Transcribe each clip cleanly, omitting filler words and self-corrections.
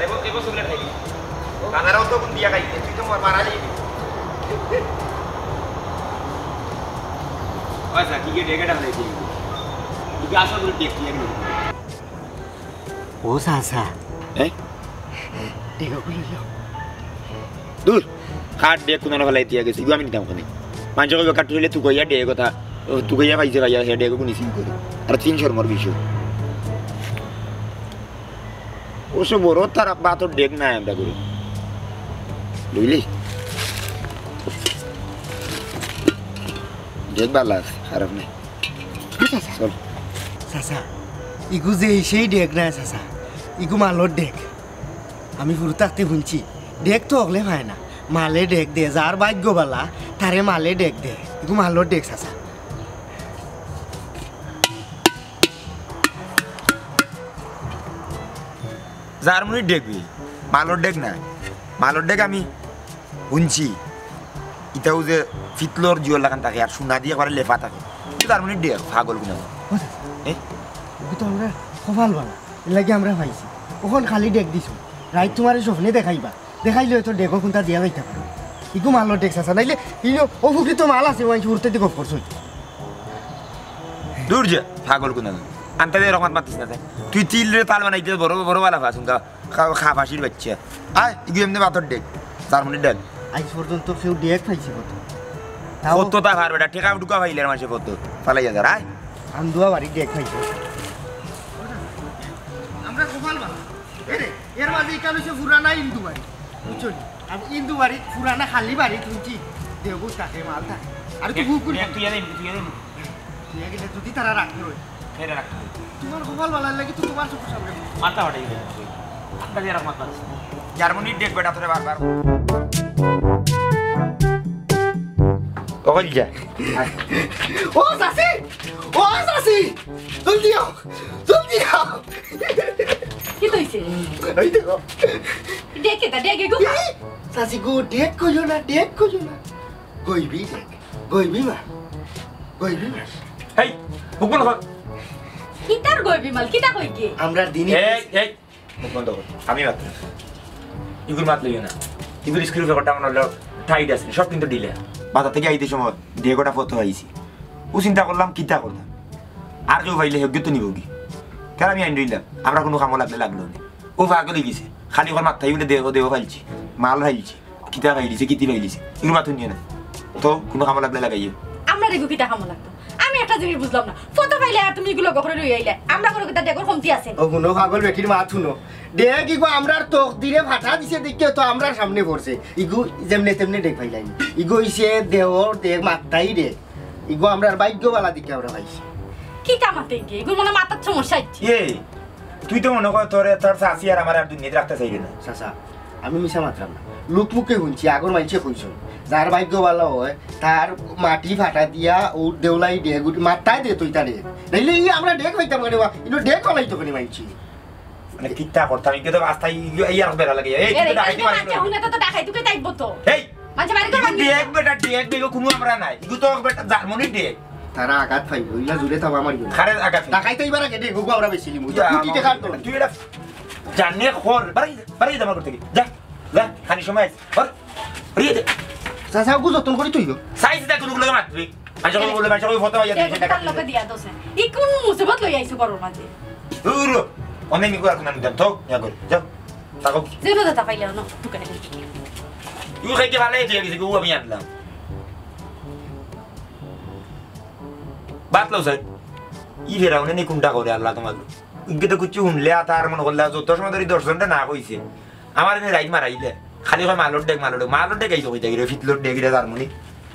এগো চকলেট খাইবি কানারাও তো দিয়া খাইছে তুই তো মারা যাবি আচ্ছা কি কে ডেকেটা খাইছি কি আসল করে টেক কি একদম ও সাসা এই টেকা কইলো দূর কাট ডেক কোন ফলাই দিয়া গেছি আমি নিতাম কোনে মানুষ কইবে কাট হইলে তুই কইয়া ডেক কথা তুই কইয়া পাইছে ভাইয়া হে ডেক কোনি সিং করে আর 300 মর বিষয় ওসব বড় তার বাত ডেক না আমরা করি বুঝলি ডেক বালা খারাপ নাই চল সাসা ইগু যে সেই ডেক না সাসা ইগু মালর ডেক আমি পুরো থাকতে শুনছি ডেক তো অগলে হয় না মালে ডেক দে যার ভাগ্যবালা তারে মালে ডেক দে ইগু মালর ডেক সাসা জার্মানি ডেকবি মালর ডেক না মালর ডেক আমি শুনছি ইটাও যে ফিতলর জিও লাগান থাকে আর সোনা দিয়ে করে লেফা থাকে জার্মানি ডেক পাগল কিনা ইগু তো আমরা কপাল বালা এর লাগে আমরা পাইছি ওখান খালি ডেক দিছো রাইট তোমার স্বপ্নে দেখাইবা দেখাইলে তো ডেকো কোনটা দিয়া যাইতে পারো ইগু মালর ডেক সাসা নাইলে ইনো অফুকি তো মাল আছে ওই উড়তে দিকে গফ করছো দূর যা পাগল কিনা আনতে রহমান মাতিস না তুই তিল তাল বানাইতে বড় বড় বালা ফাসুন খা ফাঁসির বাচ্চা আয় ইগু এমনি বাতর ডেক জার্মানি ডেক আজ পর্যন্ত কেউ ডেক পাইছে কত কত তা ভার বেটা ঠেকা ঢুকা পাইলে মাসে কত পালাই যা রায় আন্দুয়া বাড়ি ডেক পাইছে আমরা কপাল বালা এর মাঝে এখানে হচ্ছে পুরানা ইন্দু বাড়ি বুঝছো আর ইন্দু বাড়ি পুরানা খালি বাড়ি তুই দেবু থাকে মাল থাকে আর তুই হুকুর তুই গেলে যদি তারা রাখতে হয় ফেরে রাখ তোমার কপাল বালার লাগে তুই তোমার চোখ সামনে মাথা ফাটাই গেল আটটা দিয়ে রাখ মাথা জার্মানির ডেক বেটা তোরে বারবার ওই যা ও সাসি জলদি আও কি কইছে এই দেখো ডেকে গো সাসি গো ডেক কইলো না গইবি মা হেই হুকুম কর কিতার গই বিমল কিতা কই কি আমরা দিনে এই মুখ বন্ধ কর আমি মাত্র ইগুর মাত লইও না ইগুর স্ক্রিউ রেকর্ডটা মনে হলো টাইট আছে সব কিন্তু দিলে বাজার থেকে আইতে সময় ডেগোটা ফটো আইছি ও চিন্তা করলাম কিতা করলাম আর কেউ পাইলে হেগে তো নিব কি কেন আমি আইন দিলাম আমরা কোনো কামো লাগলো না ও পাগল গেছে খালি ওর মাথায় বলে দেহ ফাইলছি মাল ফাইলছি কিতা ফাইলিছে কিতি ফাইলিছে ইগুর মাথা নিয়ে না তো কোনো কামো লাগলে লাগাইও আমরা দেখো কিতা কামো লাগতো আমি একটা জিনিস বুঝলাম না ফটো পাইলে আর তুমি এগুলো গখরে লই আইলে আমরা কোনো কিতা দেখো কমতি আছে ও কোনো পাগল বেটির মা শুনো দেখ ইগো আমরার তোক দিরে ফাটা দিছে দেখে তো আমরার সামনে পড়ছে ইগো যেমনে তেমনে দেখ পাইলাই ইগো ইসে দেহর দেখ মাথাই রে ইগো আমরার ভাগ্যবালা দিকে আমরা পাইছি কিতা মাতে কি এগুলো মনে মাথার সমস্যা হচ্ছে তুই তো মনে কর তোর শাশি আর আমার আর দুনিয়াতে রাখতে চাইলে না চাচা আমি মিশা মাত্রাম না লোক মুখে শুনছি আগর মানুষে কইছ যার ভাগ্যবালা হয় তার মাটি ফাটা দিয়া ও দেউলাই দে মাথায় দে তুই তারে নাইলে ই আমরা ডেক হইতাম কেন ইনো ডেক হলাই তো কেন মানছি মানে কিতা করতাম কিন্তু আস্থাই ইয়ার বেলা লাগে এই তো দেখাইতে পারি না হুনে তো দেখাই তুই তাইব তো এই মানে বাড়ি করে ডেক বেটা ডেক বেগো কোনো আমরা নাই ইগু তো বেটা জার্মানি ডেক তারা আঘাত পাইল ইলা জুড়ে থাম আমার গিয়ে খারে আঘাত দেখাই তো এবার আগে ডেক গো আমরা বেশি লিমু তুই টিকে কাট দোলা তুই এটা জানে খর বাড়ি জমা করতে যা খানি সময় আর রিয়ে দে চাচা গো যতন করি তুই সাইজ দে কোনো লাগে মারবি আজ যখন বলে মাছ ফটো আইয়া দে টাকা লগে দিয়া দোছে ই কোন মুসিবত লই আইছো করো মাঝে দূর অনেক মি কর কোন দাম তো ইয়া কর যা তাকো যেন দাতা পাইলে না দোকানে ইউ খাইতে ভালো হয়েছে কিছু গো আমি আনলাম বাতলো স্যার ই ফেরা উনি কোনটা করে আল্লাহ তোমার ইগে তো কিছু শুনলে তার মনে করলে যত সময় ধরে দর্শনটা না কইছে আমার এনে রাইট মারাইলে খালি হয় মালর ডেক আইতো কইতা গিরে ফিতলর ডেক গিরে জার্মানি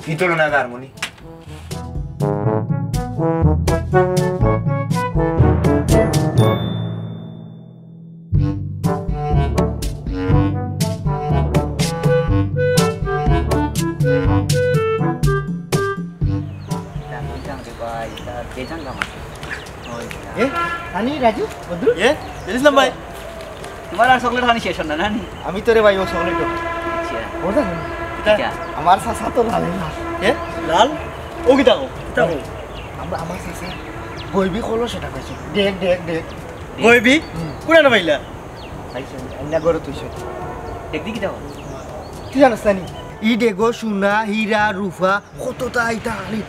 ফিতল না জার্মানি আনি রাজু বদরু বুঝলাম ভাই তোমার আর চকলেট খানি শেষ হল না নানি আমি তোরে ভাই ও চকলেট আচ্ছা ওটা কিটা আমার চাচা তো লাল লাল লাল ও কিটা কো আমরা আমার চাচা গইবি কলো সেটা কইছো দেখ দেখ দেখ গইবি কোনা না পাইলা আইনা গড়ে তুইছ দেখবি কি দেখো তুই জানাস না নি ই ডেগো সোনা হীরা রূপা কতটা আইতা খালি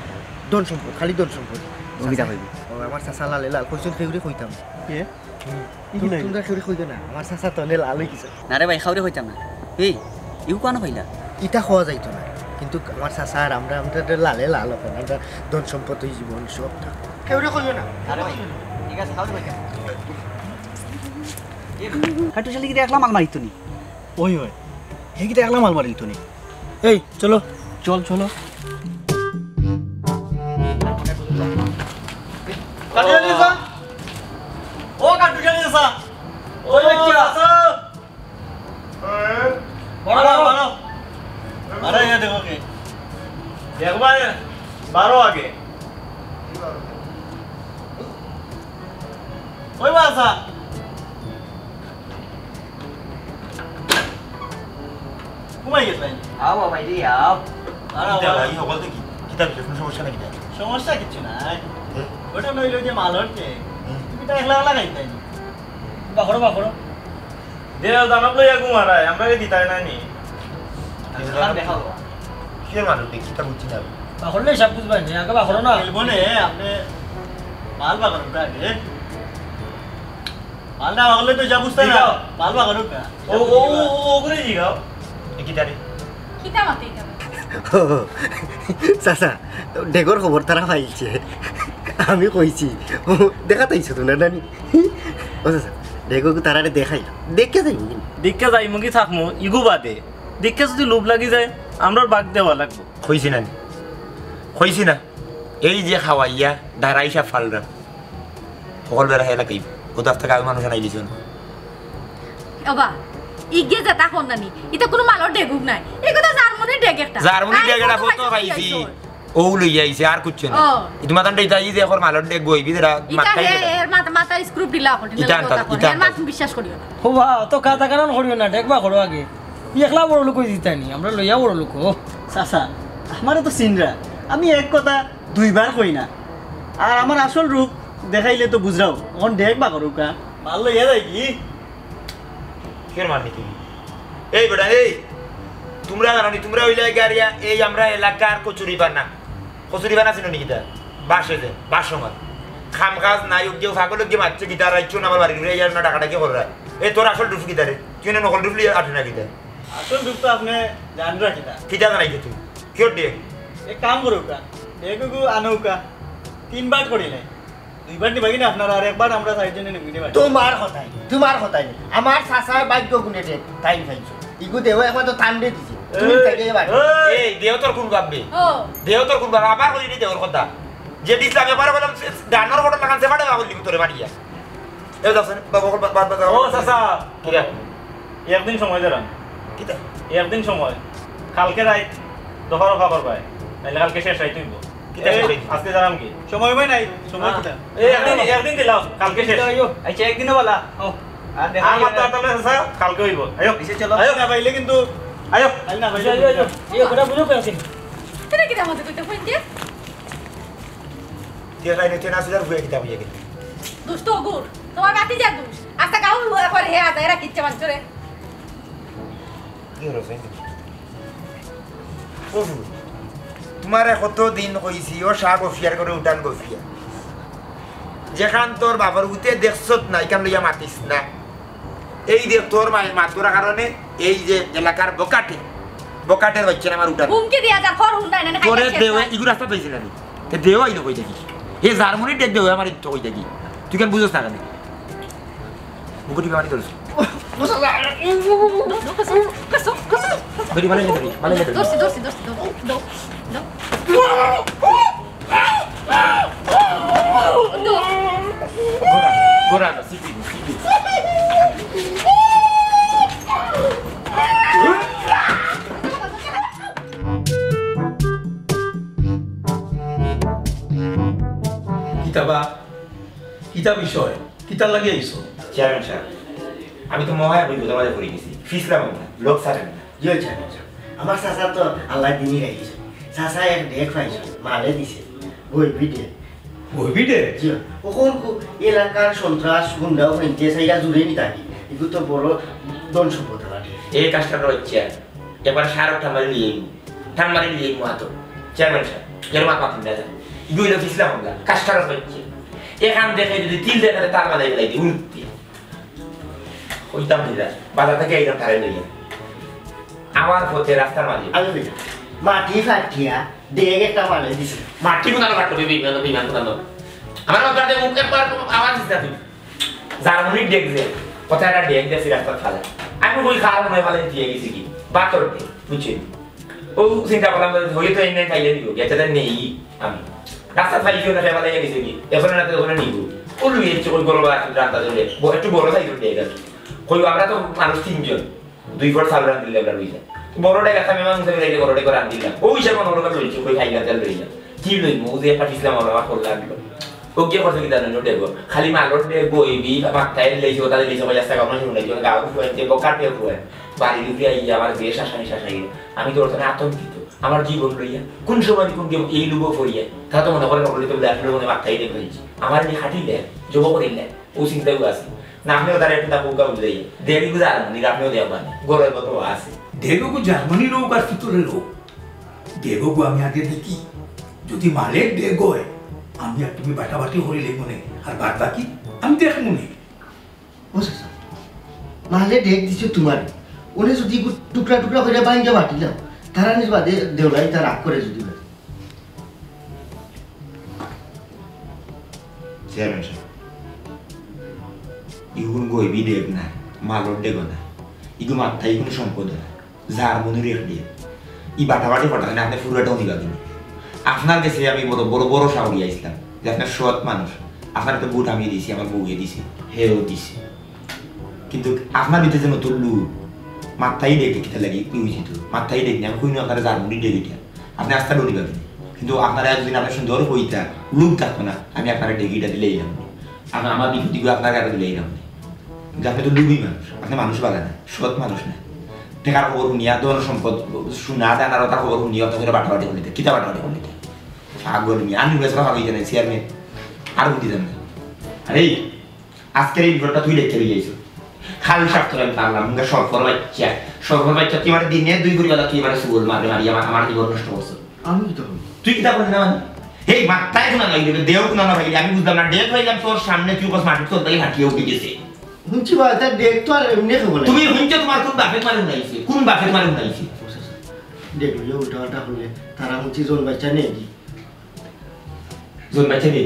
ধন সম্পদ খালি ধন সম্পদ সুবিধা হইবি আমার চাচা লালে লাল কইছেন ফেউরি কইতাম এ তোমরা ফেউরি কইতে না আমার চাচা তলে লাল হই কিছু না রে ভাই খাওয়ারে হইতাম না এই ইউ কোন পাইলা ইটা খাওয়া যাইতো না কিন্তু আমার চাচা আর আমরা লালে লাল হবে আমরা ধন সম্পদ জীবন সব থাকবে ফেউরি কইও না আরে ভাই ঠিক আছে খাওয়ারে হইতাম কাটু শালি কি দেখলাম আলমারি তো নি ওই ওই হে কি দেখলাম আলমারি তো নেই এই চলো চল চলো ও কাটু চলে যা ওই বাচ্চা বড় বড় আরে ये देखो के দেখবা 12 আগে ওই বাসা ঘুমাই গেছ ভাই আও ভাই দি আও আরে কিতা ভাই হবল দেখি কিতা কোনো সমস্যা নাকি না সমস্যা কিছু নাই ওটা নইলো যে মাল হচ্ছে তুমি তো একলা একলা খাইতে বাখরো বাখরো দেও দানব লইয়া ঘুমারায় আমরা দিতাই না নি আর দেখাও কি মানুষ দেখি কিতা বুঝছি না বাখরলে সব বুঝবাই না আগে বাখরো না বলবনে আপনি মাল বাখরো কাকে মাল না বাখরলে তো যা বুঝতে না মাল বাখরো কা ও করে জিগাও কিতা রে কিতা মাতে এটা চাচা ডেগর খবর তারা পাইছে আমি কইছি দেখা তাইছো তো না নানি ও চাচা ডেগোকে তারারে দেখাই দেখে যাই দিককে যাই মুগি থাকমু ইগু বাদে দিককে যদি লোভ লাগি যায় আমরার বাগ দেওয়া লাগবো কইছি না কইছি না এই যে খাওয়াইয়া দাঁড়াইসা ফালরা সকল বেড়া হেলা কাইব কোথাও থেকে আগে মানুষ নাই দিছুন ওবা ইগে যেটা কোন নানি এটা কোনো মালর ডেগুক নাই এগুলো জার্মানি ডেগ একটা জার্মানি ডেগেটা ফটো পাইছি ও লই আইছে আর কুচ্ছ না ও। ইতু মাতান দেই তাই যে এখন মালর ডেগ গই বিদরা এটা মাথায় এর মাথা স্ক্রু দিলা আপনি ইটা আনতা, ইটা আনতা। মাথা বিশ্বাস করিও না হবা তো কাটা কারণ করিও না দেখবা করো আগে একলা বড় লোক দিতানি আমরা লইয়া বড় লোক চাচা আমারও তো চিনরা আমি এক কথা দুইবার কই না আর আমার আসল রূপ দেখাইলে তো বুঝরাও এখন দেখ বা করুক মাল লইয়া যায় কি ফের মারনি তুমি এই বেটা এই তোমরা জানি তোমরা হইলে গাড়িয়া এই আমরা এলাকার কচুরি বানা ছিল নাকি তা বাসে যে বাসমার খাম কাজ নাই কেউ ফাগল গিয়ে মারছে গিটার রাইছো না আমার বাড়ির এই না টাকাটা কি কররা এই তোর আসল ডুফ গিটারে তুই না নকল ডুফলি আঠে না গিটার আসল রূপ তো আপনি জান রাখিতা কিটা জানাই তুই কিয় ডে এক কাম করুক দেখুক আনুকা 3 বার করিলে 2 বার নিবাগি না আপনারা আর একবার আমরা সাইডজনে নিবি না তোমার কথাই আমার চাচার ভাগ্য গুণে দে তাই পাইছো ইগু দেও একবার তো টান দে দিছি তুমি থেকে এবার এই দেহ তোর কোন ভাববে ও দেহ তোর কোন ভাবে আবার কই নি দেহর কথা যে দিছলাম এবারে বললাম ডানোর ফটো লাগান সেবাড়ে বাবুল লিখি তোরে মারিয়া এও যাছেন বাবা ও চাচা কিরা একদিন সময় দেন কিটা একদিন সময় কালকে রাত দফার খবর পায় তাহলে কালকে শেষ রাত হইব কিতা শেষ হইব? আজকে জানাম কি সময় পাই নাই সময় কিটা এই একদিন দিলাও কালকে শেষ আচ্ছা একদিনও বলা ও আর দেখা আমার তো তাহলে চাচা কালকে হইব আয়ো নিচে চলো। আয়ো না পাইলে কিন্তু আয়ো আই না পাইলে এই কথা বুঝো পেছি এটা কিতা মাতে কইতে কইন দিয়ে কে লাইনে তেনা আসলে বুয়ে কিতা বুয়ে গেল দুষ্ট গুর তোমার গাতি যা দুষ আচ্ছা কাউ করে হে আদা এরা কিচ্ছে মানছরে কি হলো সাইন ওহু তোমারে কত দিন কইছি ও শাক অফিয়ার করে উঠান গফিয়া যেখান তোর বাবার উতে দেখছত না এখান লইয়া মাতিস না এই দেখ তোর মায়ের মাতুর কারণে এই যে এলাকার বকাটের বাচ্চা আমার উঠান হুমকি দিয়া যা খর হুন্ডাই না তোরে দেওয়া ইগু রাস্তা পাইছিল না তে দেওয়া আইলো কই দেখি এই জার্মানি ডেক দেওয়া আমার ইতো কই দেখি তুই কেন বুঝছ না কেন মুকুটি বাড়ি ধরছ বড়ি মানে ধরি মানে ধরি দোস্তি দো গোরা সিটি কিতা বিষয় কিতার লাগে আইছো চেয়ারম্যান স্যার আমি তো মহায় বই বোঝামাঝা করে গেছি ফিসলাম না লোক সারেন না জিও চাই আমার চাচা তো আল্লাহ দিনই রাখিছে চাচা এক দেখ পাইছো মালে দিছে বই বিটে বইবি দে জিও ওখন এলাকার সন্ত্রাস গুন্ডা ওখানে সাইডা জুড়ে নি থাকি এগুলো তো বড় দন সম্পদ লাগে এই কাজটা হচ্ছে এবার সার ঠামারি নিয়ে মাতো চেয়ারম্যান সাহেব এর মা পাতেন দাদা এগুলো ফিসলাম আমরা কাজটা হচ্ছে এখান দেখে যদি তিল দেখাতে তার মাথায় ফেলাই দিই উঠতে ওইটাম ঠিক আছে বাজার থেকে এইরকম তারে নিয়ে আমার পথে রাস্তার মাঝে আমি বুঝি মাটি ফাটিয়া ডেগ একটা মালে দিছে মাটি কোথাও কাটতো বিমান কোথাও আমার বাজারে মুখের পর আওয়াজ দিতে তুমি জার্মানি দেখবে কোথায় একটা ডেক দিয়েছি রাস্তার ফালে আমি ওই খারাপ মনে ভালো দিয়ে গেছি কি বাতর দে বুঝছেন ও চিন্তা করলাম হয়ে তো এনে খাইলে দিব গেছে নেই আমি রাস্তা ফাইল কেউ না ফেলে গেছে কি এখন রাতে ওখানে নিব ও লুই এসে ওই গরম রাস্তা ধরে একটু বড় সাইজ ডেক আছে কই আমরা তো মানুষ 3 জন 2 ফুট সাল রান দিলে আমরা লইছে বড় ডেক আছে আমি মানুষ মিলে বড় ডেক রান দিলাম ওই হিসাবে মনে হলো লইছে কই খাইলা তেল লইলা কি লই মুজে একটা ইসলাম আমার করল লাগলো ও কি করতে কি জানেন দেখো খালি মালট দে বইবি মাথায় লইছে ওটা লইছে ওই রাস্তা কামনা শুনে দিও গাও ফুয়েতে বকাটে ফুয়ে বাড়ি দিকে আইয়া আমার বেশ আশাই আমি তো ওখানে আতঙ্কিত আমার জীবন লইয়া কোন সময় কোন এই লুবো ফরিয়া তা তো মনে করে নকলি তো আসলে মনে মাথায় দেখে দিয়েছি আমার এই হাঁটিলে যুব করিলে ও চিন্তাও আছে না আপনিও তার একটু তা বোকা বুঝাই দেরি বুঝা নি আপনিও দেওয়া মানে গরের কত আছে দেগো জার্মানি লোক আর ভিতরে লোক দেগো আমি আগে দেখি যদি মালের ডেগ হয় আমি আর তুমি বাটাবাটি করিলে মনে আর বাদ বাকি আমি দেখি মনে বুঝছ মালে ডেগ দিছে তোমার ওনে যদি টুকরা টুকরা করে ভাঙ্গে বাটিলাম তারা নিজ বাদে দেওলাই তার রাগ করে যদি চেয়ারম্যান সাহেব ইগুন গইবি ডেগ না মালর ডেগ না ইগু মাথায় কোনো সম্পদ না যার মনে রেখ দিয়ে ই বাটাবাটি ফটাতে না আপনি ফুরাটাও নিবা দিন আপনার কাছে আমি বড় বড় বড় সাহরি আইছিলাম যে আপনার সৎ মানুষ আপনার তো বুট আমি দিছি আমার বউকে দিছি হেও দিছি কিন্তু আপনার ভিতরে যে নতুন লু মাথায় ডেকে খেতে লাগে কি উচিত মাথায় ডেকে আমি কইনি আপনারা জার্মানি ডেকে দিয়া আপনি আস্থা ডরি পাবেন কিন্তু আপনারা যদি আপনার সুন্দর হইতা লুক থাকতো না আমি আপনারা ডেকিটা দিলেই যাবো আমার বিপত্তিগুলো আপনার কাছে দিলেই যাবো কিন্তু আপনি তো লুবই মানুষ আপনি মানুষ বালা না সৎ মানুষ না টেকার খবর শুনিয়া ধন সম্পদ শুনা দেন আর তার খবর শুনিয়া অত করে বাটাবাটি করলিতে কিতা বাটাবাটি করলিতে আগর নিয়ে আমি বেসরা ভাবি জানাই চেয়ারম্যান আর বুদ্ধি দেন না আরে আজকের এই ভিডিওটা তুই দেখতে গিয়েছো খালি স্বার্থ আমি পারলাম মুখে সরফর বাচ্চা তুই মানে দিনে 2 ঘুরি বেলা তুই মানে সুগল মারবে মারি আমার জীবন নষ্ট করছো আমি তো তুই কিতা বললি না মানে এই মাথায় কোনা লাগবে দেও কোনা না ভাই আমি বুঝলাম না ডেট হইলাম তোর সামনে তুই কস মাটি তোর তাই হাঁটিয়ে উঠে গেছে হুঁচি বা তার ডেগ তো আর এমনি খবর তুমি হুঁচে তোমার কোন বাপের মারে উনাইছে কোন বাপের মারে উনাইছে ডেগ হইলে উল্টা হলে তারা হুঁচি জোন বাচ্চা নেই কি জোন বাচ্চা নেই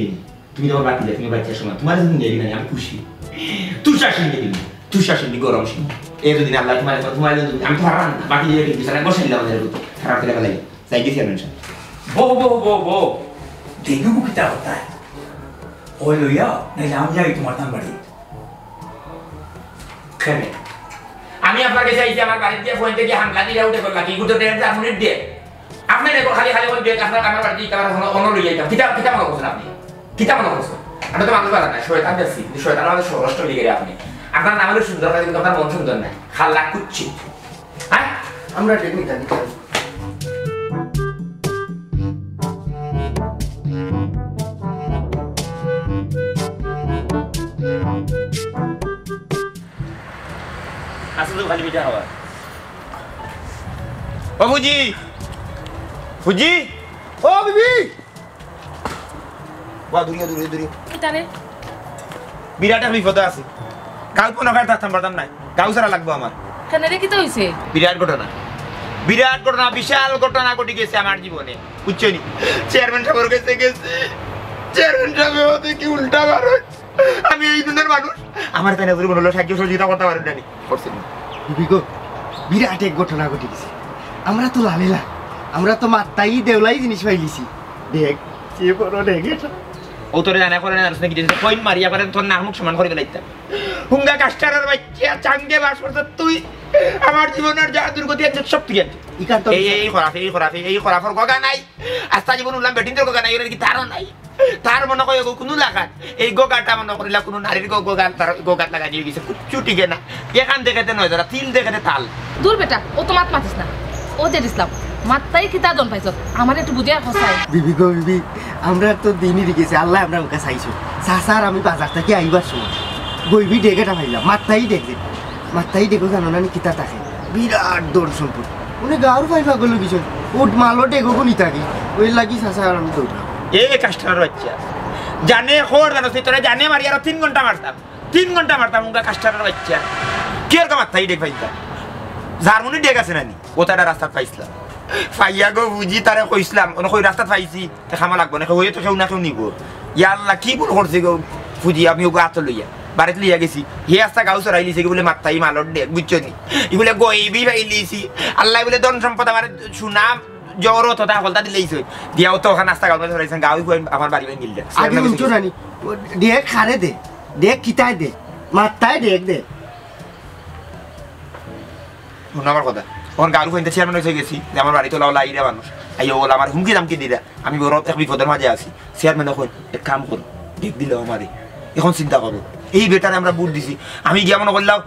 তুমি তোমার বাকি তুমি বাচ্চার সময় তোমার যদি নেই না আমি খুশি তুই শাসন নেই তুই শাসন নি গরম সিং এই যদি আল্লাহ তোমার আমি তো হারান না বাকি দিয়ে বিছানা বসে নিলাম আমাদের খারাপ করে ফেলাই যাই গেছি আমি বো দেগো কিতা হতা ওই লইয়া না যাম যাই তোমার তান বাড়ি খেলে আমি আপনার কাছে আইছি আমার বাড়িতে গিয়ে ফোন থেকে হামলা দিয়ে উঠে করলাম কি গুটো দেন 4 মিনিট দিয়ে আপনি দেখো খালি কোন দিয়ে আপনার আমার বাড়িতে কামার অন্য লই যাইতাম কিতা মনে করছেন আপনি কিতা মনে করছেন আমরা তো মানুষ বাড়া না শয়তান যাচ্ছি শয়তান আমাদের ষড়ষ্ট লিগে আপনি আপনার নাম হলো সুন্দর কিন্তু আপনার মন সুন্দর না খাল্লা কুচ্ছি হ্যাঁ আমরা টেকনিকটা দিতে আসলে খালি বিটা হওয়া বাবুজি ফুজি ও বিবি ওয়া দূরে কিতারে বিরাট বিপদ আছে কাল্পনা করে থাকতাম পারতাম না গাউ সারা লাগবে আমার কেন রে কিতা হইছে বিরাট ঘটনা বিশাল ঘটনা ঘটে গেছে আমার জীবনে বুঝছনি চেয়ারম্যান সাহেবের কাছে গেছে চেয়ারম্যান সাহেব হতে কি উল্টা বার আমি এই দুনের মানুষ আমার তাই নজর বললো সাহায্য সহযোগিতা করতে পারেন না করছেন বিবি গো বিরাট এক ঘটনা ঘটে গেছে আমরা তো লালেলা আমরা তো মাত্তাই দেওলাই জিনিস পাইলিছি দেখ যে বড় দেখ এটা ও তোরে জানা করে না নাকি দিন কইন মারিয়া করে তোর নাম মুখ সমান করে ফেলাইতাম হুঙ্গা কাস্টারের বাচ্চা চাঙ্গে বাস করছ তুই আমার জীবনের যা দুর্গতি আছে সব তুই ইকান তো এই খরাফর গগা নাই আস্তা জীবন উলাম বেটিনদের গগা নাই এর কি তারও নাই তার মনে কয় কোনো লাগাত এই গগাটা মনে করিলা কোনো নারীর গগাত লাগা দিয়ে গেছে চুটি গে না এখান দেখাতে নয় যারা তিল দেখাতে তাল দূর বেটা ও তো মাত মাতিস না ও যে ইসলাম মাত্তাই কিতা জন পাইছ আমার একটু বুঝে হসাই বিবি গো বিবি আমরা তো দিনই রেখেছি আল্লাহ আমরা ওকে চাইছো চাচার আমি বাজার থেকে আইবার সময় গইবি ডেক এটা পাইলাম মাত্রাই ডেক দে মাত্রাই ডেকো জানো না কিতা থাকে বিরাট দৌড় সম্পদ উনি গাঁর পাইবা গেল কিছু উঠ মালো ডেকো নি থাকি ওই লাগি চাচা আর আমি দৌড়া এ কাস্টার বাচ্চা জানে খোর জানো সে তোরা জানে মারি আর 3 ঘন্টা মারতাম 3 ঘন্টা মারতাম উনকা কাস্টার বাচ্চা কি আর মাত্রাই ডেক পাইতা জার্মানি ডেক আছে নানি ওটাটা রাস্তা পাইছিলাম ফাইয়া গো বুঝি তারে কইছিলাম কই রাস্তা পাইছি তে খামা লাগবো না কই তো কেউ না কেউ নিব ইয়াল্লা কি ভুল করছে গো ফুজি আমি ওকে আত লইয়া বাড়িতে লইয়া গেছি হে আস্তা গাউ চড়াইলিছে কি বলে মাত্রাই মালর ডেক বুঝছো নি এগুলো গইবি পাইলিছি আল্লাহ বলে ধন সম্পদ আমার সুনাম জোর তোতা হলতা দিলেইছে দিয়াও তো ওখানে নাস্তা গাউ ধরাইছেন গাউই আমার বাড়ি বাড়ি মিললে আগে উঠো রানি ডেক খারে দে ডেক কিতাই দে মাত্রাই ডেক দে শুনো আমার কথা তখন গাড়ু ফাইনতে চেয়ারম্যান হয়ে গেছি যে আমার বাড়িতে লাউলা আইরা মানুষ আইও বলে আমার হুমকি দামকি দিলা আমি বড় এক বিপদের মাঝে আছি চেয়ারম্যান এখন এক কাম করো ডেক দিল আমারে এখন চিন্তা করো এই বেটারে আমরা বুট দিছি আমি গিয়া মনে করলাম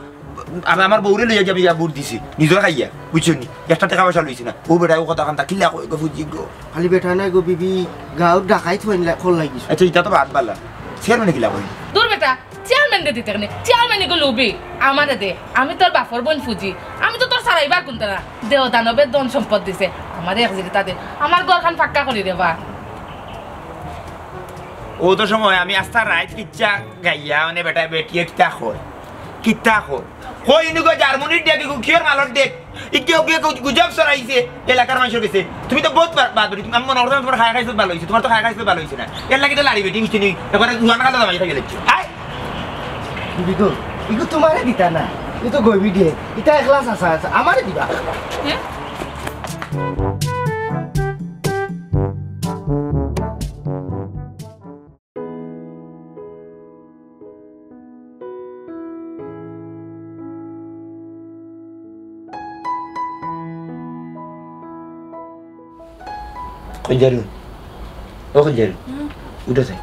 আমার বউরে লইয়া যাবি বুট দিছি নিজে খাইয়া বুঝছো নি 1 টাকা পয়সা লইছি না ও বেটা ও কথা কান্তা কিল্লা কই গো ফুজি গো খালি বেটা নাই গো বিবি গাঁর ডাকাই থইলা খোল লাগিস আচ্ছা এটা তো বাদ বালা চেয়ারম্যান কিলা কই দূর বেটা চেয়ারম্যান দে দিতে কেন চেয়ারম্যান গো লুবি আমারে দে আমি তোর বাপর বোন ফুজি আমি তো তোর সারাইবার কোনটা না দেহ দানবের ধন সম্পদ দিছে আমারে এক জিনিস তাদের আমার ঘরখান পাক্কা করে দেবা ও তো সময় আমি আস্তা রাইট কিচ্ছা গাইয়া মানে বেটা বেটিয়ে কিতা কই নিগো জার্মানির ডেক কিয়র মালর ডেক ইকে গুজব সরাইছে এলাকার মানুষের কাছে তুমি তো বহুত বাদ তুমি আমি মনে করতাম তোমার খায় খাইছো ভালো হইছে তোমার তো খায় খাইছো ভালো হইছে না এর লাগি তো লাড়ি বেটি হইছে নি এবারে জুয়ান খালা দামাই খাই গেলছ আই বিবি গো ইগো তোমারে দিতা না ই তো গইবি দিয়ে এটা একলা চাচা আছে আমারে দিবা হ্যাঁ Kunjaru. Oh Kunjaru. Udah saya.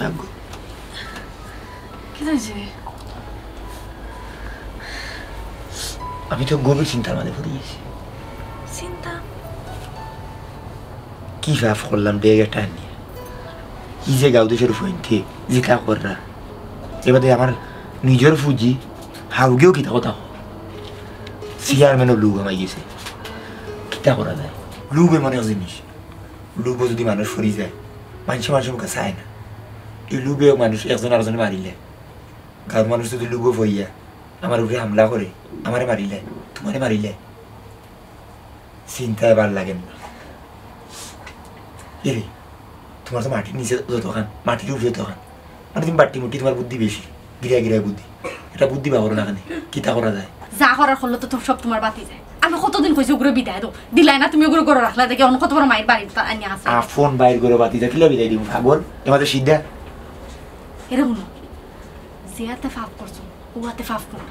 Bagus. Kita je. আমি তো গভীর চিন্তার মধ্যে পড়ে গেছি চিন্তা কি ভাব করলাম বেগাটা নিয়ে কি যে গাও দেশের ফোনতে জিকা কররা এবারে আমার নিজের ফুজি হাউগেও কিতা কথা চেয়ারম্যানও লুগ আমায় গেছে কিতা করা যায় লুগের মনে জিনিস লুগ যদি মানুষ ফরি যায় মানুষের মুখে চায় না এই লুগেও মানুষ একজন আরেকজনে মারিলে গাঁর মানুষ যদি লুগো ফরিয়া আমার উপরে হামলা করে আমারে মারিলে তোমারে মারিলে চিন্তায় ভাল লাগে না এরে তোমার তো মাটির নিচে যতখান মাটির উপরে যতখান মানে তুমি বাটি মুটি তোমার বুদ্ধি বেশি গিরা বুদ্ধি এটা বুদ্ধি পাবো না কেন কিতা করা যায় যা করার করলে তো সব তোমার বাতি যায় আমি কতদিন কইছি ওগুলো বিদায় দাও দিলাই না তুমি ওগুলো করে রাখলা দেখে অন্য কত বড় মায়ের বাড়ি আনি আসে ফোন বাইর করে বাতি যা কিলা বিদায় দিব ভাগর আমাদের সিদ্ধা এরকম জিয়াতে ফাফ করছো ওয়াতে ফাফ করো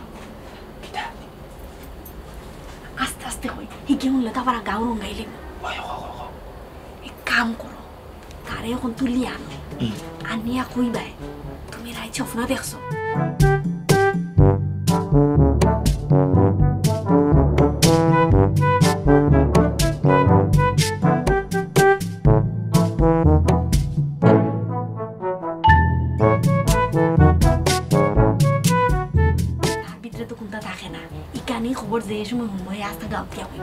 আস্তে আস্তে হই হিগে উনলে তারপর গাও রঙাইলে এক কাম করো তারে এখন তুলি আনো আনিয়া কইবাই তুমি রাই স্বপ্ন দেখছো খবর যে সময় মুম্বাই আসতে গাও কি হবে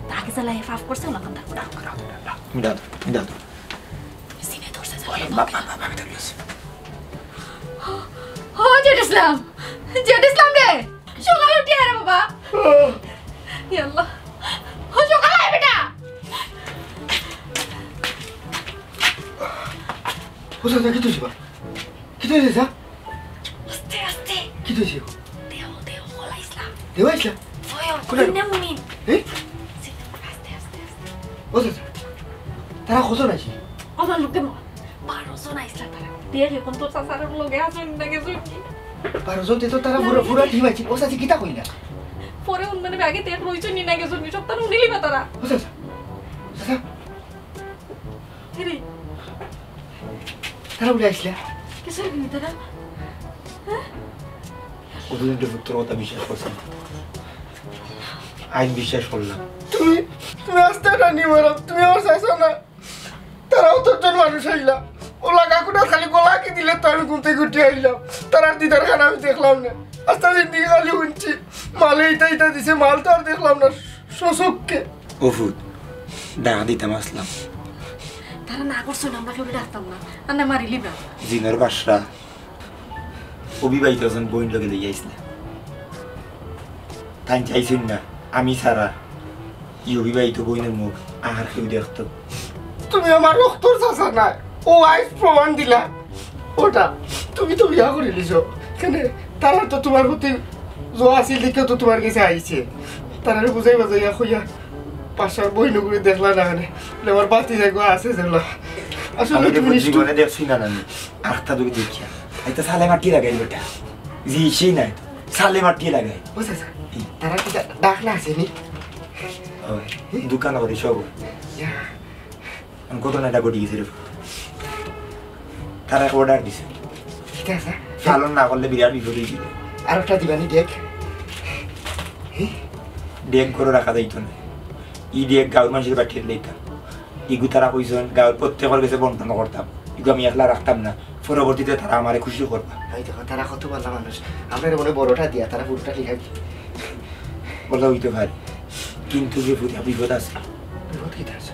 তাকে চালা ফাফ করছে না কান্তা করে দাও সিনে ধরছে ও জেড ইসলাম রে সকালে উঠি আরে বাবা ইয়াল্লাহ ও সকালে বেটা ওসা কি তুই বা কি তুই যা আস্তে আস্তে কি তুই দেও হলা ইসলাম দেও ইসলাম কোন নামনি এই আস্তে ওসা তারা কত নাকি আমার লোকে 12 জন আইসলা তারা দেখে কোন তোর সাসারের লোকে আসেন নাকি শুনি 12 জন তো তারা পুরো টিম আছে ওসা কিটা কইলা পরে উন্ননে ব্যাগে তেল রইছে নি নাকি শুনি সব তারা উনিলি বা তারা ওসা হেরি তারা উড়ে আইসলা কিসের গনি তারা ওদের পুত্র কথা বিশ্বাস করছেন আজ বিশ্বাস করলাম তুমি আস্তে রানি মারো তুমি আমার চাইছো না তারাও তোর মানুষ আইলাম ওলা কাকুটা খালি গলা কি দিলে তো আমি ঘুমতে ঘুরতে আইলাম তার দিদার খানা আমি দেখলাম না আস্তে জিন্দিগি খালি শুনছি মালে ইটা দিছে মাল তো আর দেখলাম না শোষককে ওফুদ ডাকা দিতাম আসলাম তারা না করছো না আমরা কেউ ডাকতাম না আর না মারিলি না জিনের বাসরা অবিবাহিত একজন বইন লোকে লইয়া আইসলে তাই চাইছেন না আমি ছাড়া ই অবিবাহিত বইনের মুখ আর কেউ দেখতো তুমি আমার রক্তর চাষা নাই ও আইস প্রমাণ দিলা ওটা তুমি তো বিয়া করে লিছো কেন তারা তো তোমার প্রতি জো আসিল দেখে তো তোমার কাছে আইছে তারা বুঝাই বাজাইয়া খুঁজা পাশার বই নগুড়ি দেখলা না কেন আমার বাতি জায়গা আছে যেগুলো আসলে আমি তুমি জীবনে দেখছি না আমি আখটা দুই দেখিয়া এটা সালে মাটি লাগাই বেটা জি সেই নাই সালে মাটি লাগাই বুঝা তারা কি ডাক না আসেনি দোকান করে সব ঘটনাটা ঘটে গেছে তারা অর্ডার দিছে ঠিক আছে পালন না করলে বিরাট বিপদ হয়ে যাবে আর একটা দিবানি দেখ ডেক করে রাখা যাইতো না ই ডেক গাঁর মানুষের পাঠিয়ে দিতাম ইগু তারা কইছেন গাঁর প্রত্যেকের কাছে বন্টন করতাম ইগু আমি একলা রাখতাম না পরবর্তীতে তারা আমারে খুশি করবা এই দেখো তারা কত ভালো মানুষ আমরা মনে বড়টা দিয়া তারা পুরোটা লিখাই বলা হইতে পারে কিন্তু যে বিপদ আছে বিপদ কি আছে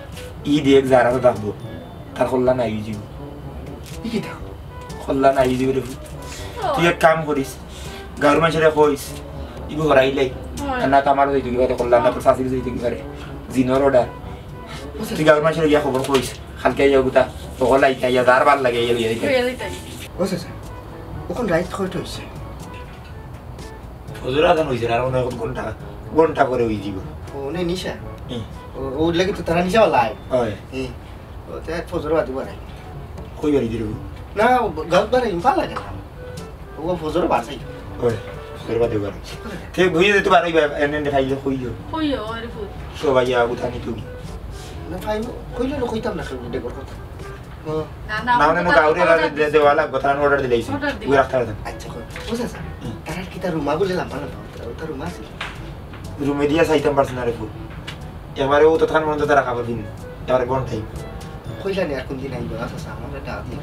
ই ডেক যারা তো থাকবো তার কল্যাণ আই যাব কি দেখো কল্যাণ আই যাব রে তুই এক কাম করিস গাঁর মানুষের কইস ইগু হরাইলাই না তো আমার যাইতে পারে কল্যাণ না তো শাশুড়ি যাইতে পারে জিনর অর্ডার তুই গাঁর মানুষের গিয়া খবর কইস খালকে যাও গুতা তখন লাইতে ইয়া যার ভাল লাগে ইয়া লিয়ে বুঝছ ওখান রাইট কয়টা হয়েছে ফজর আদান হয়েছে আর অনেক ঘন্টা ঘন্টা করে হয়ে যাব ও নেই নিশা ও লাগে তো তারা নিশা লাই হয় ও তে ফজর বাদি বাড়াই কই বাড়ি দিল না গাঁত বাড়াই ভাল লাগে না ও ফজর বাড়াই হয় ফজর বাদি বাড়ি তে ভুইয়ে যেতে পারই এনে খাইলে কইও কইও আরে ফুট সবাই ইয়া গুতানি তুমি না খাই কইলে না কইতাম না খাইলে দেখো কথা না মানে গাউরে দেওয়ালা গোতান অর্ডার দিলাইছি ওই রাখতে পারতাম আচ্ছা বুঝছ তারা কি তার রুমা বলে লাম্বা না তার রুমা আছে রুমে দিয়া চাইতাম পারছি না রে ফুল এবারে ও তো থান মন তো তারা খাবার দিন এবারে ঘন্টাই কইলা নি আর কোন দিন আইবা আচ্ছা আমার ডাক দিন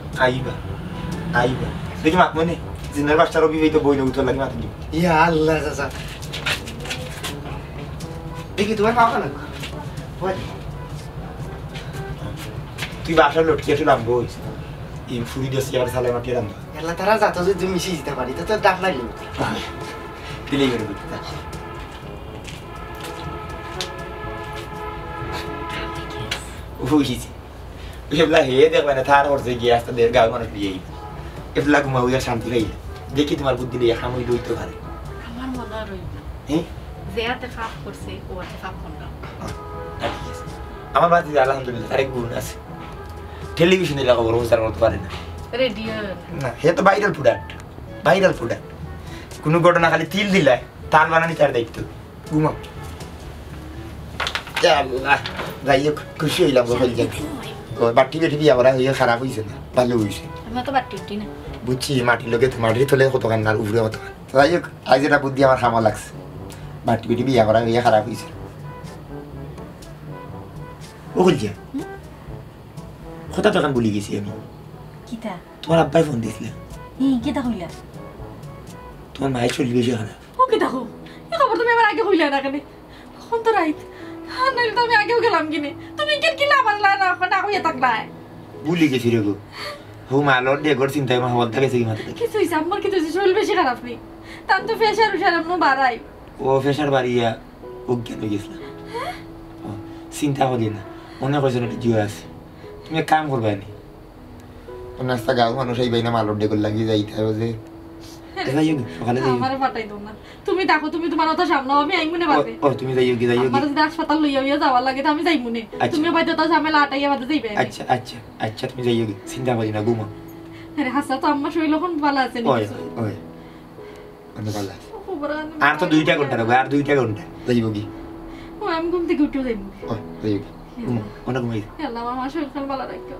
আইবা দেখি মাত মনে জিনের বাচ্চার অবিবাহিত বই না উঠল লাগে মাত দিব ইয়া আল্লাহ চাচা দেখি তোমার পাওয়া না তুই বাসার লটকি আসলে নামবো এই ফুরি দিয়েছি আবার সালে মাটিয়ে নামবো এলা তারা যাতো যে তুমি মিশিয়ে দিতে পারি তো ডাক লাগলো দিলেই বেরো বুঝতে বুঝেছি এগুলা হে দেখবে না থার করছে গিয়ে আসতে দেড় গাঁও মানুষ দিয়ে এগুলা ঘুমাবো শান্তি পাইলে দেখি তোমার বুদ্ধি দিয়ে খামই লইতে পারে আমার মনে রই হ্যাঁ যে হাতে ফাপ করছে ও হাতে ফাপ করলাম আমার বাড়িতে আলহামদুলিল্লাহ তার এক গুণ আছে টেলিভিশনে লাগা বড় প্রচার করতে পারে না রেডিও না হে তো ভাইরাল প্রোডাক্ট কোনো ঘটনা খালি তিল দিলায় তাল বানানি তার দায়িত্ব ঘুমাও আল্লাহ যাই হোক খুশি হইলাম হয়ে যাবে বাটি বেটি বিয়া করা হয়ে খারাপ হয়েছে না ভালো হয়েছে আমি তো বাটি উঠি না বুঝছি মাটির লোকে মাটির তোলে কত কান আর উপরে কত কান যাই হোক আজ এটা বুদ্ধি আমার খামা লাগছে বাটি বেটি বিয়া করা হয়ে খারাপ হয়েছে ও বলছিয়া কথা তখন ভুলে গেছি আমি কিতা তোমার আব্বাই ফোন দিয়েছিল কিতা কইলা তোমার মায়ের চলে বেশি খারাপ ও কিতা কো এই খবর তুমি আমার আগে কইলা না কেন কোন তো রাইত হ্যাঁ নাইলে তো আমি আগেও গেলাম কিনে তুমি কেন কি লাভ আনলা না না কইয়া থাকলা ভুলে গেছি রে গো হো মালর ডেগর চিন্তায় মা বলতে গেছে কি মাথা কিছু হইছে আমার কিছু হইছে শরীর বেশি খারাপ নেই তার তো ফেসার উঠার এমন বাড়াই ও ফেসার বাড়িয়া অজ্ঞান হয়ে গেছিল চিন্তা করি না মনে করছে না জিও আছে তুমি এক কাম করবে নি নাস্তা গাঁও মানুষ এই বাইনা মালর ডেগর লাগিয়ে যাইতে হবে যে সকালে যাই আমারে পাঠাই দাও না তুমি দেখো তুমি তোমার কথা সামনে আমি আই মনে বাদে ও তুমি যাইও কি আমার যদি হাসপাতাল লইয়া যাওয়ার লাগে আমি যাই মনে তুমি বাইতে তো ঝামেলা আটাইয়া বাদে যাইবে আচ্ছা তুমি যাইও কি চিন্তা করি না ঘুমো আরে হাসা তো আমার শরীর এখন ভালো আছে ওই অনেক ভালো আছে আর তো 2টা ঘন্টা রাখবো আর 2টা ঘন্টা যাইব কি ও আমি ঘুম থেকে উঠে যাইব ও যাইব ঘুমো অনেক ঘুমাই আল্লাহ আমার শরীর ভালো রাখো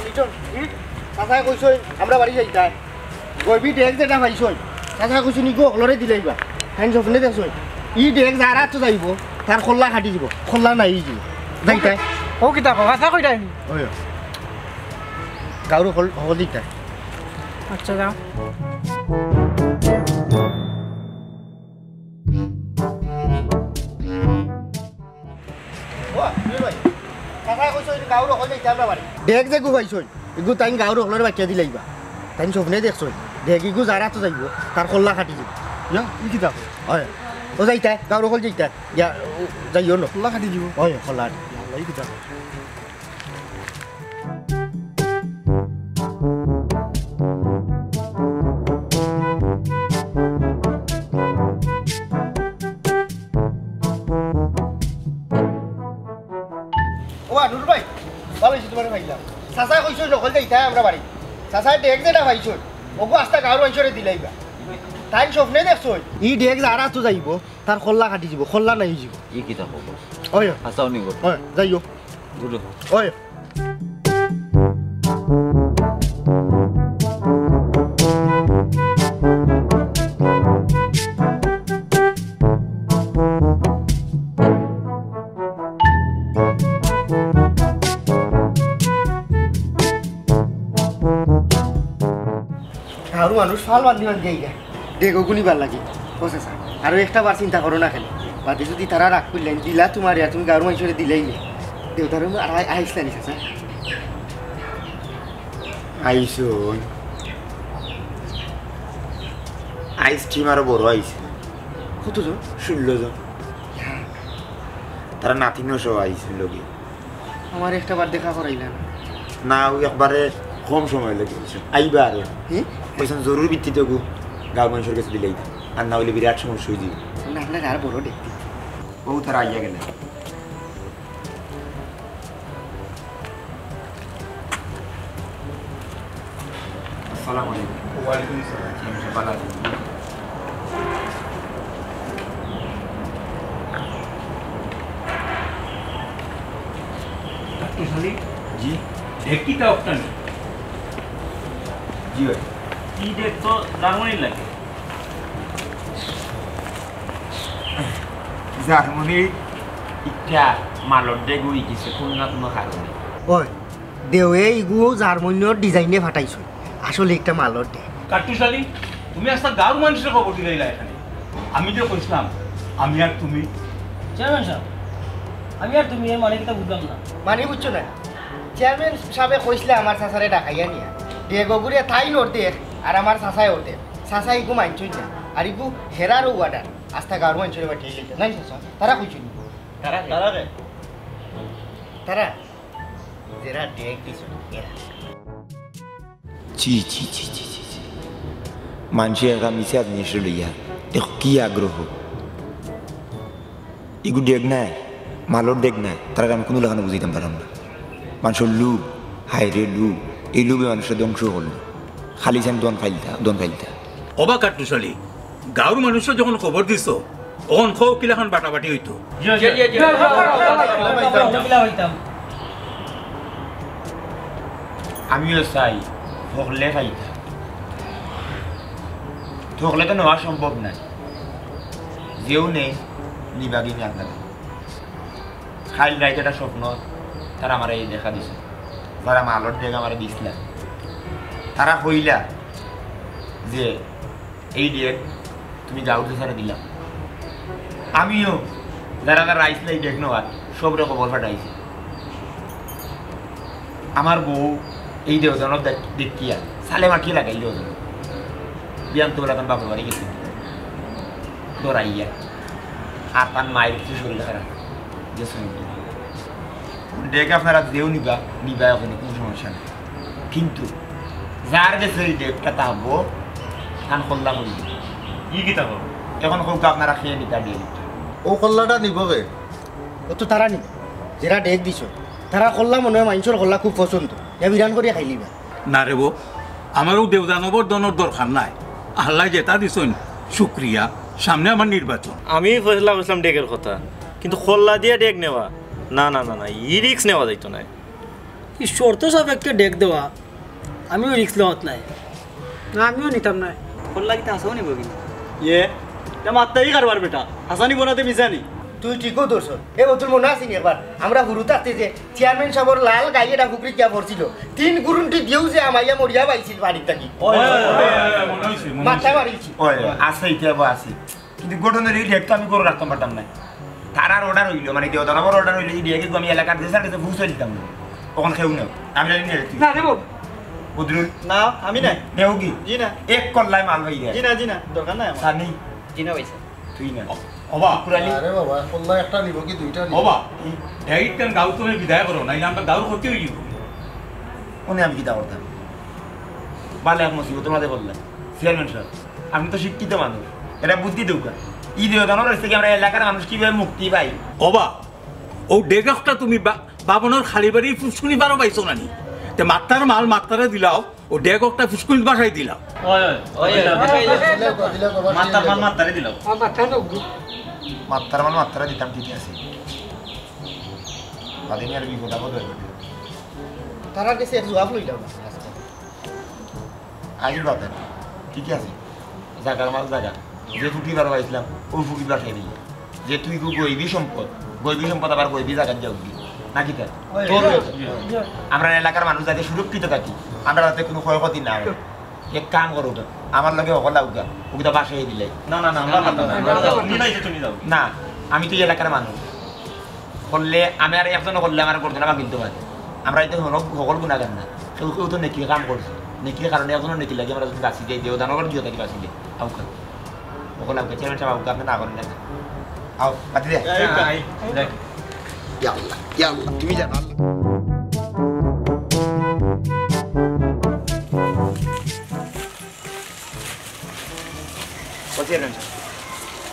লিটন চাচা কইছই আমরা বাড়ি যাইতাই কইবি ডেক যেটা পাইছই চাচা কইছি নি গো হলরে দিলাইবা খাইন স্বপ্নে দেখছই ই ডেক যারা তো যাইব তার খোল্লা কাটি দিব খোল্লা নাই ই যাইতাই ও কিতা কথা কইতাই ওই গাউর হল দিতা আচ্ছা যাও ডেক যে গু পাইছই এগু তাই গাঁৱৰ হলৰে বাকিয়া দিলাইবা তাই স্বপ্নে দেখছই ডেক ইগু যারা তো যাইব তার খোল্লা কাটি দিব ইয়া ই কিতা হয় ও যাইতা গাঁৱৰ হল যাইতা ইয়া যাইও ন খোল্লা কাটি দিব হয় খোল্লা ই কিতা নুর ভাই ভালো হয়েছে তোমার ভাইলাম চাচা কইছো নকল যাইতা আমরা বাড়ি চাচা ডেক যেটা পাইছো ওগো আস্তা গাঁৱৰ অঞ্চলে দিলাইবা তাই স্বপ্নে দেখছো ই ডেক যারা তো যাইব তার খোল্লা কাটি দিব খোল্লা নাই যাব ই কিতা হব ওই আসাও নি গো ওই যাইও গুলো ওই আর মানুষ ফাল বান্ধি বান্ধি আইগা দেখো গুনিবার লাগে বসে স্যার আর একটা বার চিন্তা করো না কেন বাদে যদি তারা রাগ করলেন দিলা তোমার আর তুমি গাঁর মানুষের দিলেই দেউতার আর আইসলা নিছে স্যার আইসুন আইস টিম আরো বড় আইছে কতজন 16 জন তারা নাতিনও সব আইছিল লোকে আমার একটা বার দেখা করাইলেন না ওই একবারে কম সময় লেগে আইবা আর পয়সা জরুরি ভিত্তিতে গাঁর মানুষের কাছে দিলেই আর না হইলে বিরাট সমস্যা হয়ে যাবে না আপনার আর বড় দেখতে ও তারা আইয়া গেলে আসসালামু আলাইকুম ওয়ালাইকুম আসসালাম ভালো আছেন জি ঢেকিটা অপশন জি ভাই ই দেখ তো জার্মানি লাগে জার্মানি ইটা মালর দেগু ইকিছে কোনো না কোনো কারণে ওই দেওয়ে ইগু জার্মানির ডিজাইনে ফাটাইছো আসলে একটা মালর দে কাটুশালী তুমি আস্তা গাঁর মানুষের খবর দিলাইলা এখানে আমি যে কইছিলাম আমি আর তুমি চেয়ারম্যান সাহেব আমি আর তুমি এর মানে কিতা বুঝলাম না মানে বুঝছো না চেয়ারম্যান সাহেবে কইসলে আমার চাচারে ডাকাইয়া নিয়া দেগগুড়ে তাই নোর দেখ আর আমার চাচাই ওর দেখ চাচা ইগু মানছই না আর ইগু হেরার ওয়ার্ডার আস্তা গাঁর মানুষের বাঠিয়ে গেছে নাই চাচা তারা কইছো তারা যেরা ডেক দিছো জি জি জি জি জি মানুষের মিশে জিনিস লইয়া দেখো কি আগ্রহ ইগু ডেক নাই মালর ডেক নাই তারা আমি কোনো লাগানো বুঝাইতাম পারলাম না মানুষের লুব হাইরে লুব এই লুবে মানুষের ধ্বংস করলো খালি যেন দন ফাইলতা অবা কাটুশালী গাঁর মানুষের যখন খবর দিছ তখন খো কিলাখন বাটাবাটি হইতো আমিও চাই ঠকলে ফাইতা ঠকলে তো নেওয়া সম্ভব নাই যেও নেই নিবাগি নি আপনাদের খাইল রাইতে একটা স্বপ্ন তারা আমার এই দেখা দিছে যারা মালর দেখ আমার দিছিলা তারা কইলা যে এই ডেক তুমি গাউতে ছাড়া দিলাম আমিও যারা যারা আইসলে এই ডেক নেওয়ার সব রকম খবর ফাটাইছি আমার বউ এই দেওজনের দেখিয়া সালে মাখিয়ে লাগাইল দেওজন বিয়ান তো বলে বাপের বাড়ি গেছে দৌড়াইয়া আর তার মায়ের কিছু শরীর খারাপ যে ডেকে আপনারা যেও নিবা ওখানে কোনো সমস্যা নেই কিন্তু যার দেশের ডেকটা তাহবো ধান কল্লা করি ই কিতা হব এখন হোক আপনারা খেয়ে নিতা দিয়ে ও কল্লাটা নিব গে ও তো তারা নিব যেটা ডেক দিছো তারা কল্লা মনে হয় মানুষের কল্লা খুব পছন্দ এ বিরান করে খাইলিবা না রেব আমারও দেবদানবর দনের দরকার নাই আল্লাহ যেটা দিছেন শুক্রিয়া সামনে আমার নির্বাচন আমি ফয়সলা করছিলাম ডেকের কথা কিন্তু খোল্লা দিয়ে ডেক নেওয়া না না না না ই রিক্স নেওয়া যাইতো না এই শর্ত সাপেক্ষে ডেক দেওয়া আমিও রিক্স নেওয়াত নাই না আমিও নিতাম না ফোন লাগিতে হাসাও নিব কিন্তু ইয়ে তা মাত্রাই কারবার বেটা হাসানি বোনাতে মিশানি তুই ঠিকও ধরছ এ তোর মনে আছে নি একবার আমরা হুরু থাকতে যে চেয়ারম্যান সাহেবের লাল গাইয়েটা ফুকরি কিয়া পড়ছিল 3 গুরুন্টি দিয়েও যে আমাইয়া মরিয়া পাইছিল বাড়ির থাকি মাথা মারিছি ওই আছে ইতিহাস আছে কিন্তু ঘটনার এই ডেট তো আমি করে রাখতে পারতাম না তারার অর্ডার হইল মানে দেওদানবর অর্ডার হইল এই ডেকে আমি এলাকার দেশের কাছে বুঝতে দিতাম না ওখানে খেউ না আমি জানি না না দেব বদরুল না আমি নাই দেও কি জি না এক কল্লাই মাল হই যায় জি না দরকার নাই আমার সানি জিনা পাইছে তুই না অবা পুরালি আরে বাবা কল্লা একটা নিব কি দুইটা নিব অবা ডাইট কেন গাঁও তুমি বিদায় করো নাইলে আমরা গাঁর ক্ষতি হয়ে যাব উনি আমি কিতা করতাম বালে এক মুসিবত মাঝে বললেন চেয়ারম্যান সাহেব আপনি তো শিক্ষিত মানুষ এটা বুদ্ধি দৌকা ই দেওদানবর থেকে আমরা এলাকার মানুষ কিভাবে মুক্তি পাই অবা ও ডেগাফটা তুমি বাবনের খালি বাড়ি ফুসকুনি বারো পাইছো নানি তে মাত্রার মাল মাত্রারে দিলাও ও ডেগকটা ফুসকুনি বাসাই দিলাও মাত্রারে দিলাম মাত্রার মাল মাত্রা দিতাম ঠিক আছে বাদিনী আর বিপদ আপদ হয়ে গেল তারার কাছে এক জবাব লইলাম আজ বাদ ঠিক আছে জাগার মাল জাগা যে ফুকি বার পাইছিলাম ওই ফুকি বাসাই দিই যে তুই গইবি সম্পদ আবার গইবি জাগার যাও নাকি তার আমরা এলাকার মানুষ যাতে সুরক্ষিত থাকি আমরা যাতে কোনো ক্ষয়ক্ষতি না হয় এক কাম করো আমার লগে অকল আউগা ওগুলো বাসাই দিলে না না আমি তো এলাকার মানুষ করলে আমি আর একজন করলে আমার গর্দনা বা কিনতে পারে আমরা এই সকল গুণাগার না কেউ তো নেকির কাম করছে নেকির কারণে একজনও নেকি লাগে আমরা যদি বাঁচি যাই দেওদানগর জিও থাকি বাঁচিলে আউকা সকল আউকা চেয়ারম্যান সাহেব আউকা আপনি না করেন না আও বাতি দে ইয়াল্লাহ তুমি জানো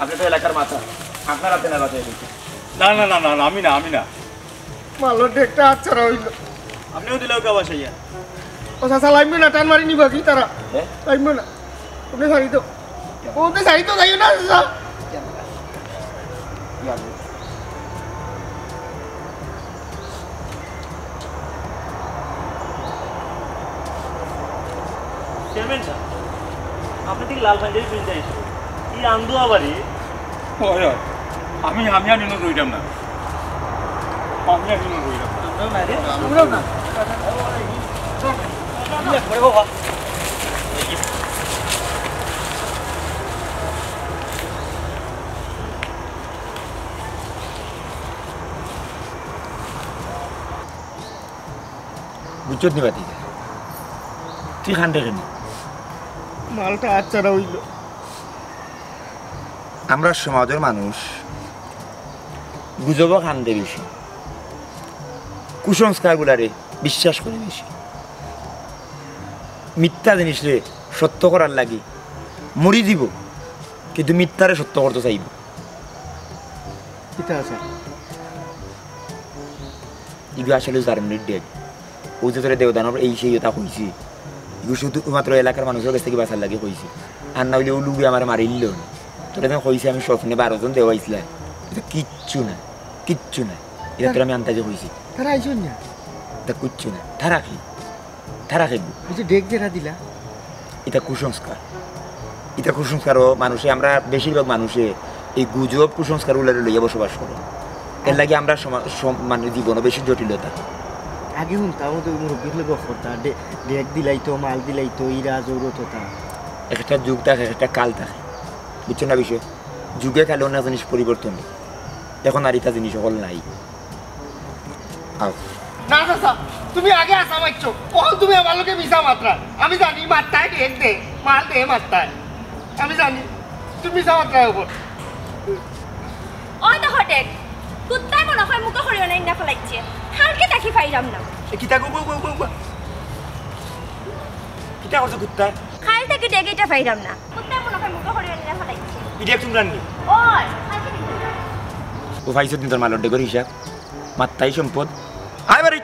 আপনি তো এলাকার মাথা আপনার হাতে না বাঁচাই দিচ্ছে না আমি না মালোর ডেকটা আচ্ছারা হইল আপনিও দিলেও কা বাসাইয়া ও চাচা লাইমবে না টান মারি নিবা কি তারা লাইমবে না ওকে সারি তো যাইও না চাচা চেয়ারম্যান সাহেব আপনি ঠিক লাল পাঞ্জাবি পিনতে আইসো এই আন্দু আবারই হয় আমি আর নিনো রইলাম না আমরাও না বাবা বুঝছত নি বাতি তুই খান দেখে নি মালটা আচ্ছারা হইল আমরা সমাজের মানুষ গুজব খান্দে বেশি কুসংস্কারগুলারে বিশ্বাস করে বেশি মিথ্যা জিনিস রে সত্য করার লাগে মরি দিব কিন্তু মিথ্যারে সত্য করতে চাইব কিতা আছে এগুলো আসলে জার্মানির ডেট ও যে তোরা দেওদানব এই সেই কথা কইছি এগুলো শুধুমাত্র এলাকার মানুষের কাছ থেকে বাঁচার লাগে কইছি আর না হইলে ও লুবি আমার মারিল না তোরা যখন কইছি আমি স্বপ্নে 12 জন দেওয়াইছিলাম এটা কিচ্ছু না এটা তোরা আমি আন্তাজে কইছি তারা আইসন না এটা কিচ্ছু না তারা খাইব ওই যে ডেক যেটা দিলা এটা কুসংস্কারও মানুষে আমরা বেশিরভাগ মানুষে এই গুজব কুসংস্কার উলারে লইয়া বসবাস করে এর লাগে আমরা মানে জীবনে বেশি জটিলতা আগে শুনতাম তো মুরব্বীগুলো গফরতা ডেক দিলাইতো মাল দিলাইতো ইরা জৌরততা একটা যুগ থাকে একটা কাল থাকে বুঝছো না বিষয় যুগে কালে অনেক জিনিস পরিবর্তন এখন আর এটা জিনিস সকল নাই আও না চাচা তুমি আগে আসা মারছো কখন তুমি আমার লোকে মিশা মাত্রা আমি জানি মাত্রায় ডেক দে মাল দে মাত্রায় আমি জানি তুমি মিশা মাত্রায় ওপর ওই দেখো দেখ কুত্তাই মনে হয় মুখে সরিয়ে নাই না ফেলাইছে হালকে দেখি পাইলাম না কিতা করছো কুত্তা খাল থেকে ডেকেটা পাইলাম না কুত্তাই মনে হয় মুখে সরিয়ে না ফেলাইছে এটা তোমরা নি ওই হালকে দেখি ও ভাইছো দিন তোর মালর ডেগর হিসাব মাত্রাই সম্পদ আয় বাড়ি